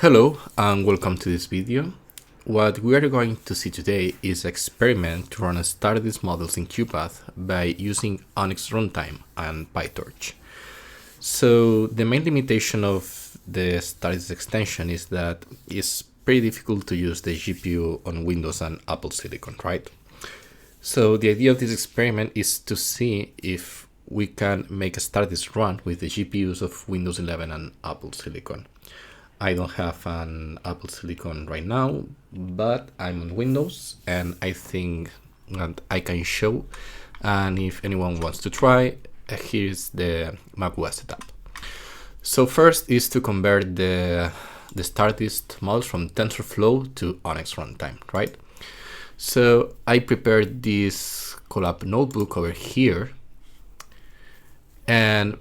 Hello and welcome to this video. What we are going to see today is an experiment to run StarDist models in QuPath by using ONNX runtime and PyTorch. So the main limitation of the StarDist extension is that it's pretty difficult to use the GPU on Windows and Apple Silicon, right? So the idea of this experiment is to see if we can make a StarDist run with the GPUs of Windows 11 and Apple Silicon. I don't have an Apple Silicon right now, but I'm on Windows and I think that I can show. And if anyone wants to try, here's the macOS setup. So first is to convert the StarDist models from TensorFlow to ONNX runtime, right? So I prepared this Colab notebook over here. And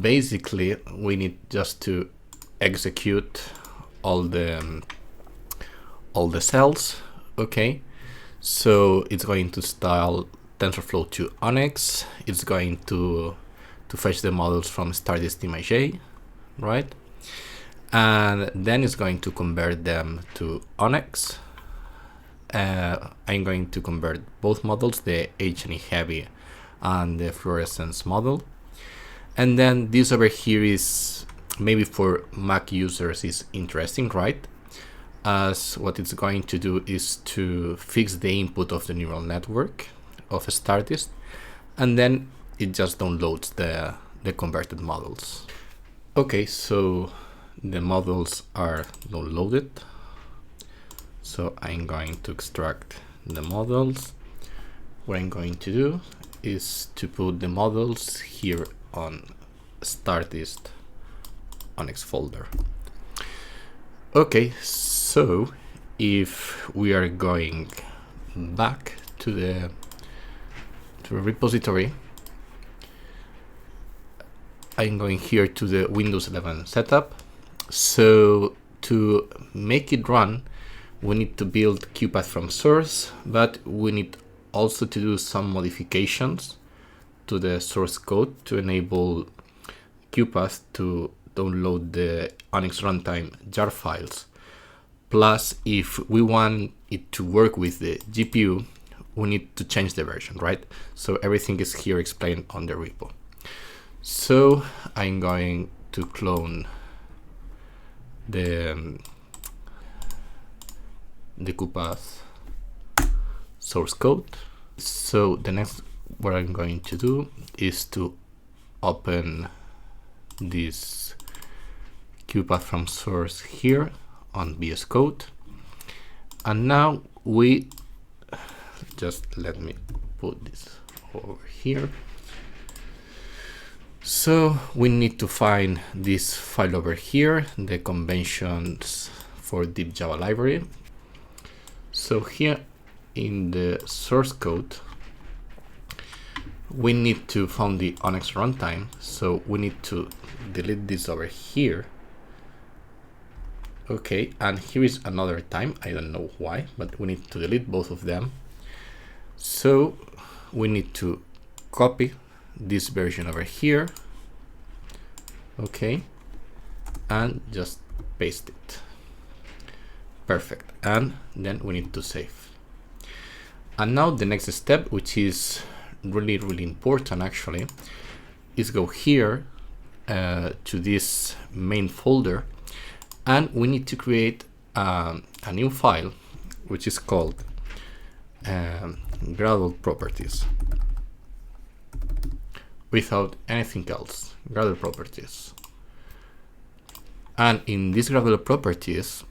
basically we need just to execute all the cells. Okay, so it's going to style TensorFlow to ONNX. It's going to fetch the models from StarDist ImageJ, right? And then it's going to convert them to ONNX. I'm going to convert both models, the H&E heavy and the fluorescence model. And then this over here is maybe for Mac users is interesting, right? As what it's going to do is to fix the input of the neural network of StarDist, and then it just downloads the converted models. Okay, so the models are downloaded. So I'm going to extract the models. What I'm going to do is to put the models here on StarDist ONNX folder. Okay, so if we are going back to the repository, I'm going here to the Windows 11 setup. So to make it run, we need to build QuPath from source, but we need also to do some modifications to the source code to enable QuPath to download the ONNX runtime jar files. Plus, if we want it to work with the GPU, we need to change the version, right? So everything is here explained on the repo. So I'm going to clone the QuPath source code. So the next what I'm going to do is to open this QuPath from source here on VS Code. And now we just let me put this over here. So we need to find this file over here, the conventions for deep Java library. So here in the source code, we need to find the ONNX runtime. So we need to delete this over here. Okay, and here is another time. I don't know why, but we need to delete both of them. So we need to copy this version over here. Okay, and just paste it. Perfect. And then we need to save. And now the next step, which is really important actually, is go here to this main folder, and we need to create a new file which is called Gradle properties, without anything else. Gradle properties. And in this Gradle properties,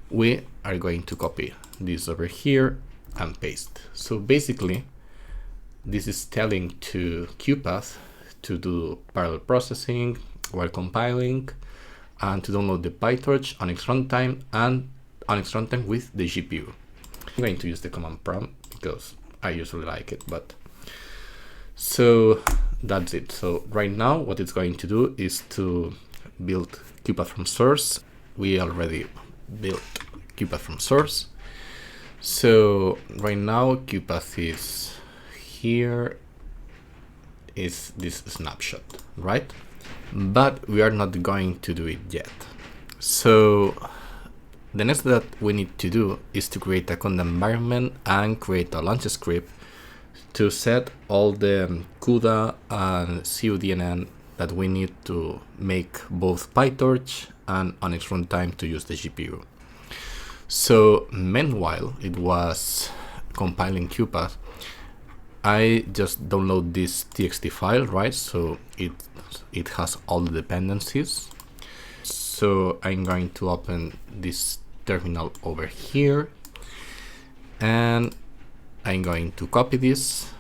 we are going to copy this over here and paste. So basically, this is telling to QuPath to do parallel processing while compiling, and to download the PyTorch, ONNX runtime, and ONNX runtime with the GPU. I'm going to use the command prompt because I usually like it, but so that's it. So right now, what it's going to do is to build QuPath from source. We already built QuPath from source. So right now, QuPath is here, is this snapshot, right? But we are not going to do it yet. So the next that we need to do is to create a conda environment and create a launch script to set all the CUDA and CUDNN that we need to make both PyTorch and ONNX runtime to use the GPU. So meanwhile, it was compiling QuPath. I just download this txt file, right? So it has all the dependencies. So I'm going to open this terminal over here, and I'm going to copy this.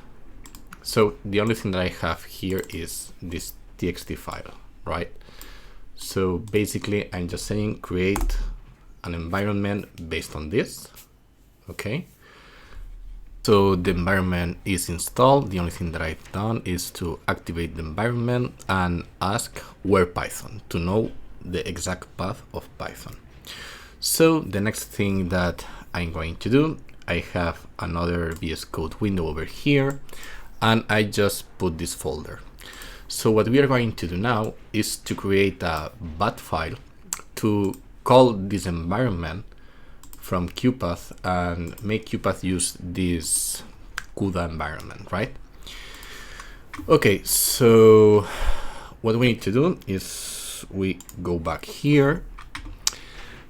So the only thing that I have here is this txt file, right? So basically I'm just saying create an environment based on this. Okay. So the environment is installed. The only thing that I've done is to activate the environment and ask where Python to know the exact path of Python. So the next thing that I'm going to do, I have another VS Code window over here, and I just put this folder. So what we are going to do now is to create a bat file to call this environment from QuPath and make QuPath use this CUDA environment, right? Okay, so what we need to do is we go back here.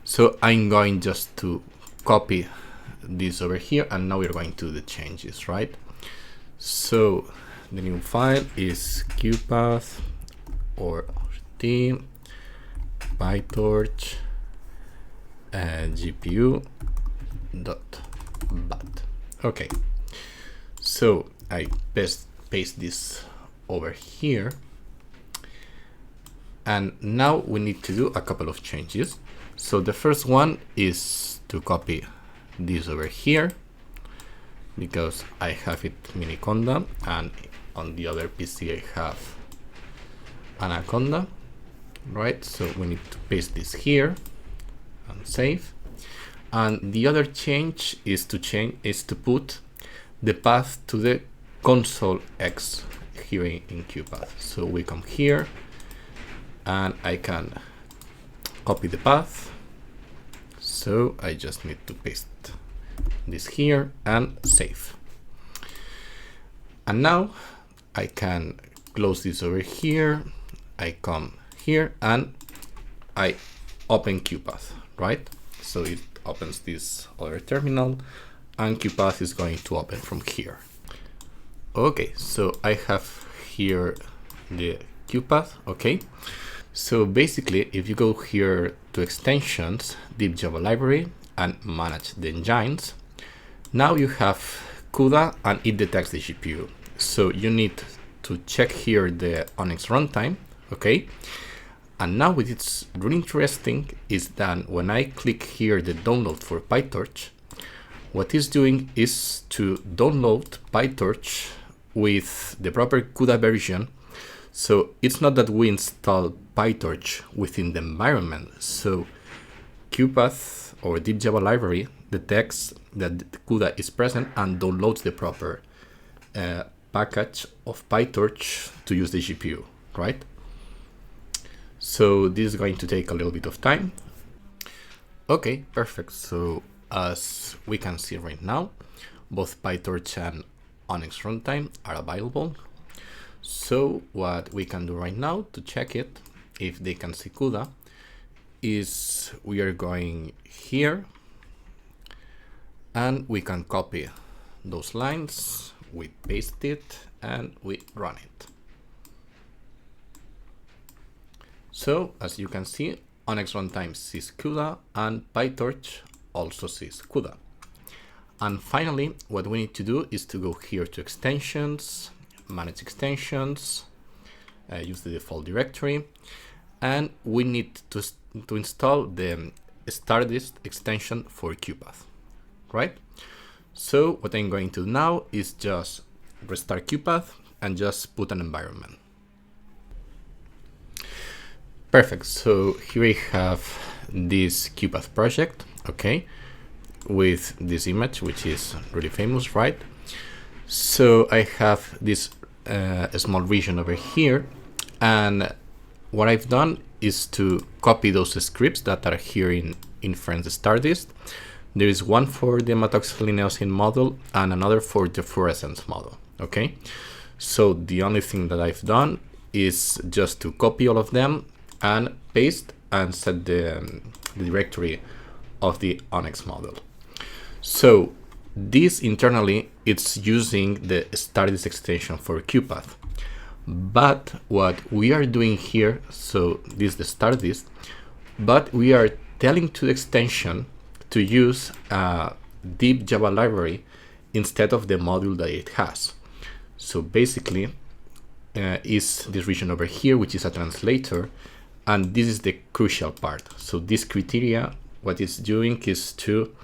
So I'm going just to copy this over here, and now we're going to do the changes, right? So the new file is QuPath or RT PyTorch GPU.bat. Okay, so I paste this over here, and now we need to do a couple of changes. So the first one is to copy this over here, because I have it miniconda, and on the other PC I have anaconda, right? So we need to paste this here and save. And the other change is to put the path to the console X here in QuPath. So we come here, and I can copy the path. So I just need to paste this here and save. And now I can close this over here. I come here and I open QuPath, right? So it opens this other terminal, and QuPath is going to open from here. Okay, so I have here the QuPath. Okay, so basically if you go here to extensions, deep Java library, and manage the engines, now you have CUDA and it detects the GPU. So you need to check here the ONNX runtime. Okay, and now what it's really interesting is that when I click here the download for PyTorch, what it's doing is to download PyTorch with the proper CUDA version. So it's not that we install PyTorch within the environment. So QuPath or deep Java library detects that CUDA is present and downloads the proper package of PyTorch to use the GPU, right? So this is going to take a little bit of time. Okay, perfect. So as we can see right now, both PyTorch and ONNX runtime are available. So what we can do right now to check it, if they can see CUDA, is we are going here and we can copy those lines, we paste it, and we run it. So as you can see, ONNX runtime sees CUDA and PyTorch also sees CUDA. And finally, what we need to do is to go here to extensions, manage extensions, use the default directory, and we need to install the StarDist extension for QuPath, right? So what I'm going to do now is just restart QuPath and just put an environment. Perfect. So here we have this QuPath project, okay, with this image, which is really famous, right? So I have this small region over here, and what I've done is to copy those scripts that are here in Friends StarDist. There is one for the methoxylineosine model and another for the fluorescence model, okay? So the only thing that I've done is just to copy all of them and paste and set the directory of the ONNX model. So this internally, it's using the StarDist extension for QuPath. But what we are doing here, so this is the StarDist, but we are telling to the extension to use a deep Java library instead of the module that it has. So basically, is this region over here, which is a translator, and this is the crucial part. So this criteria, what it's doing is to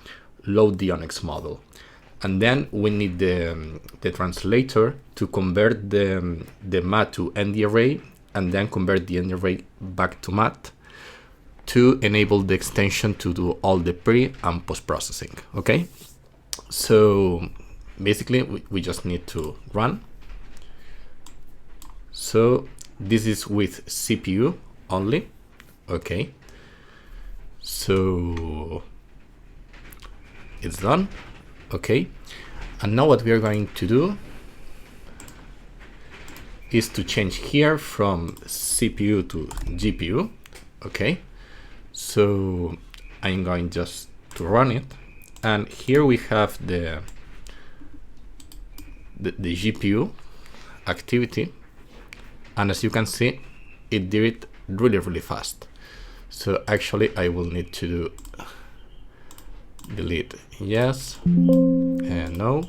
load the ONNX model. And then we need the translator to convert the mat to ND array, and then convert the ND array back to mat to enable the extension to do all the pre and post processing. Okay, so basically we just need to run. So this is with CPU only. Okay, so it's done. Okay, and now what we are going to do is to change here from CPU to GPU. Okay, so I'm going just to run it, and here we have the GPU activity, and as you can see, it did it really fast. So actually I will need to do delete yes and no.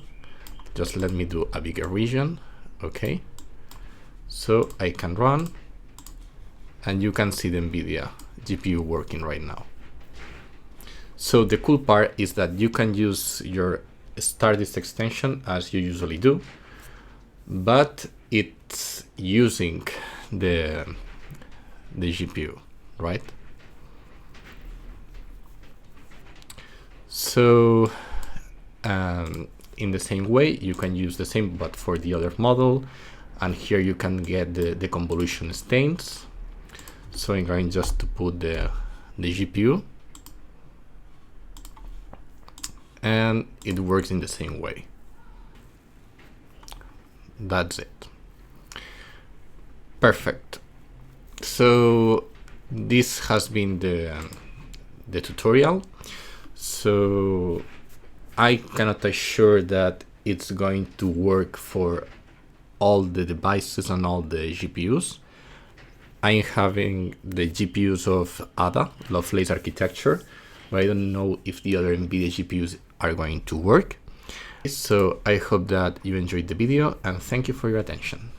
Just let me do a bigger region. Okay, so I can run, and you can see the NVIDIA GPU working right now. So the cool part is that you can use your StarDist extension as you usually do, but it's using the GPU, right? So in the same way, you can use the same but for the other model, and here you can get the convolution stains. So I'm going just to put the GPU, and it works in the same way. That's it. Perfect. So this has been the tutorial. So I cannot assure that it's going to work for all the devices and all the GPUs. I'm having the GPUs of ADA, Lovelace architecture, but I don't know if the other NVIDIA GPUs are going to work. So I hope that you enjoyed the video, and thank you for your attention.